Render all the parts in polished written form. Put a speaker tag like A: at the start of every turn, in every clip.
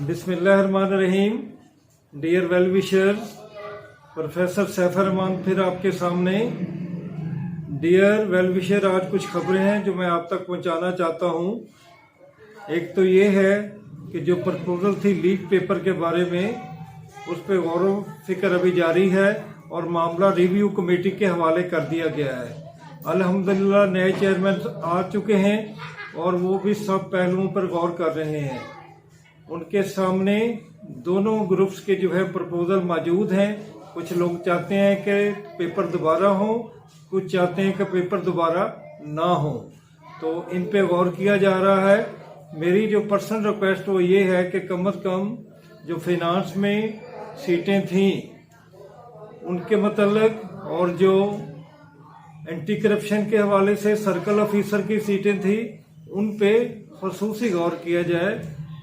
A: बिस्मिल्लाहिर्रहमानिर्रहीम। Dear well wishers, professor Saifur Rahman फिर आपके सामने। डियर वेल विशर, आज कुछ खबरें हैं जो मैं आप तक पहुंचाना चाहता हूं। एक तो ये है कि जो प्रपोजल थी लीक पेपर के बारे में, उस पर गौर व फिक्र अभी जारी है और मामला रिव्यू कमेटी के हवाले कर दिया गया है। अल्हम्दुलिल्लाह नए चेयरमैन आ चुके हैं और वो भी सब पहलुओं पर गौर कर रहे हैं। उनके सामने दोनों ग्रुप्स के जो है प्रपोजल मौजूद हैं। कुछ लोग चाहते हैं कि पेपर दोबारा हो, कुछ चाहते हैं कि पेपर दोबारा ना हो, तो इन पे गौर किया जा रहा है। मेरी जो पर्सनल रिक्वेस्ट वो ये है कि कम अज़ कम जो फाइनेंस में सीटें थीं उनके मतलब, और जो एंटी करप्शन के हवाले से सर्कल ऑफिसर की सीटें थी उन पे खसूसी गौर किया जाए।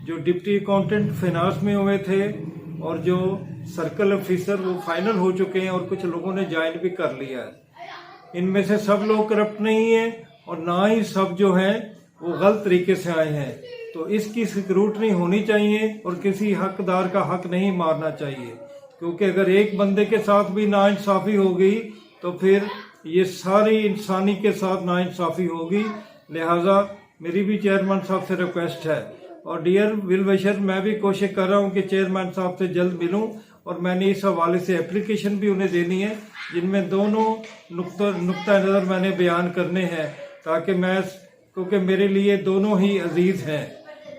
A: जो डिप्टी अकाउंटेंट फाइनेंस में हुए थे और जो सर्कल ऑफिसर वो फाइनल हो चुके हैं और कुछ लोगों ने ज्वाइन भी कर लिया है। इनमें से सब लोग करप्ट नहीं है और ना ही सब जो हैं वो गलत तरीके से आए हैं। तो इसकी स्क्रूटनी होनी चाहिए और किसी हकदार का हक नहीं मारना चाहिए, क्योंकि अगर एक बंदे के साथ भी नाइंसाफ़ी होगी तो फिर ये सारी इंसानी के साथ नाइंसाफ़ी होगी। लिहाजा मेरी भी चेयरमैन साहब से रिक्वेस्ट है, और डियर विल विशर, मैं भी कोशिश कर रहा हूं कि चेयरमैन साहब से जल्द मिलूं, और मैंने इस हवाले से एप्लीकेशन भी उन्हें देनी है जिनमें दोनों नुक्ता नज़र मैंने बयान करने हैं, ताकि मैं, क्योंकि मेरे लिए दोनों ही अजीज़ हैं।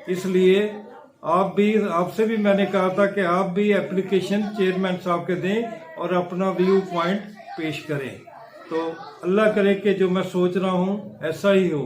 A: इसलिए आपसे भी मैंने कहा था कि आप भी एप्लीकेशन चेयरमैन साहब के दें और अपना व्यू पॉइंट पेश करें। तो अल्लाह करे कि जो मैं सोच रहा हूँ ऐसा ही हो।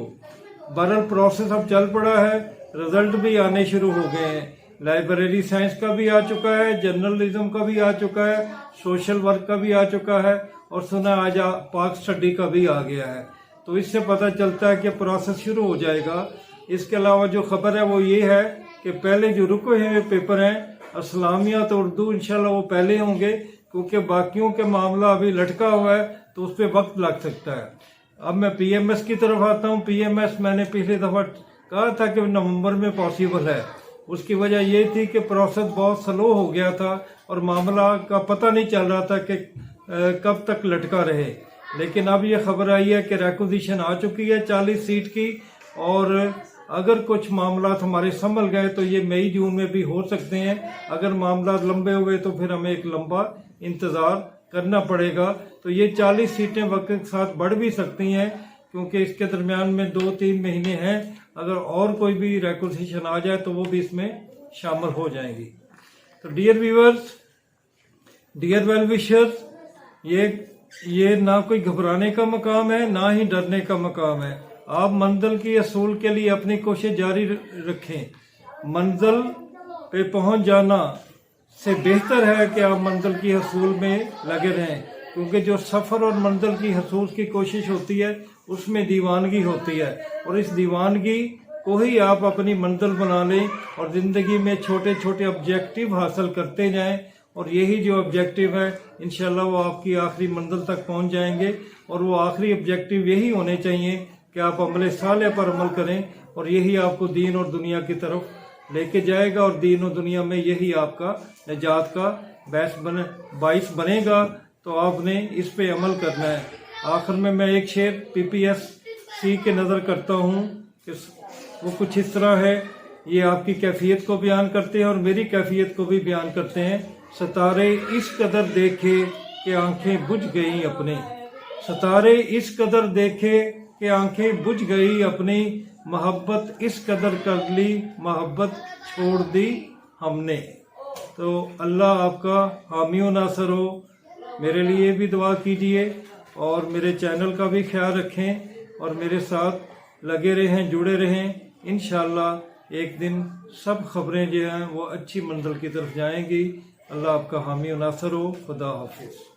A: बहरहाल प्रोसेस अब चल पड़ा है, रिजल्ट भी आने शुरू हो गए हैं। लाइब्रेरी साइंस का भी आ चुका है, जर्नलिज्म का भी आ चुका है, सोशल वर्क का भी आ चुका है, और सुना आज पाक स्टडी का भी आ गया है। तो इससे पता चलता है कि प्रोसेस शुरू हो जाएगा। इसके अलावा जो खबर है वो ये है कि पहले जो रुके हुए पेपर हैं इस्लामिया तो उर्दू, इंशाल्लाह वो पहले होंगे, क्योंकि बाकियों के मामला अभी लटका हुआ है तो उस पर वक्त लग सकता है। अब मैं पीएमएस की तरफ आता हूँ। पीएमएस मैंने पिछली दफ़ा कहा था कि नवंबर में पॉसिबल है। उसकी वजह ये थी कि प्रोसेस बहुत स्लो हो गया था और मामला का पता नहीं चल रहा था कि कब तक लटका रहे। लेकिन अब ये खबर आई है कि रिक्विजिशन आ चुकी है 40 सीट की, और अगर कुछ मामला हमारे संभल गए तो ये मई जून में भी हो सकते हैं। अगर मामला लंबे हुए तो फिर हमें एक लंबा इंतज़ार करना पड़ेगा। तो ये 40 सीटें वक्त के साथ बढ़ भी सकती हैं, क्योंकि इसके दरमियान में 2-3 महीने हैं। अगर और कोई भी रिक्विजिशन आ जाए तो वो भी इसमें शामिल हो जाएंगी। तो dear viewers, dear well wishers, ये ना कोई घबराने का मकाम है ना ही डरने का मकाम है। आप मंजिल की असूल के लिए अपनी कोशिश जारी रखें। मंजिल पे पहुंच जाना से बेहतर है कि आप मंजिल की हसूल में लगे रहें, क्योंकि जो सफ़र और मंजिल की हसूल की कोशिश होती है उसमें दीवानगी होती है, और इस दीवानगी को ही आप अपनी मंजिल बना लें और ज़िंदगी में छोटे छोटे ऑब्जेक्टिव हासिल करते जाएं, और यही जो ऑब्जेक्टिव है इंशाल्लाह वो आपकी आखिरी मंजिल तक पहुंच जाएंगे। और वो आखिरी ऑब्जेक्टिव यही होने चाहिए कि आप अमल साले पर अमल करें, और यही आपको दीन और दुनिया की तरफ लेके जाएगा, और दीन और दुनिया में यही आपका निजात का बाइस बनेगा। तो आपने इस पे अमल करना है। आखिर में मैं एक शेर PPSC के नज़र करता हूँ कि वो कुछ इस तरह है। ये आपकी कैफियत को बयान करते हैं और मेरी कैफियत को भी बयान करते हैं। सितारे इस कदर देखे कि आंखें बुझ गई अपनी, सितारे इस कदर देखे कि आंखें बुझ गई अपनी, मोहब्बत इस कदर कर ली मोहब्बत छोड़ दी हमने। तो अल्लाह आपका हामी व नासर हो। मेरे लिए भी दुआ कीजिए और मेरे चैनल का भी ख्याल रखें और मेरे साथ लगे रहें, जुड़े रहें। इंशाअल्लाह एक दिन सब खबरें जो हैं वो अच्छी मंजिल की तरफ जाएंगी। अल्लाह आपका हामी व नासर हो। खुदा हाफिज़।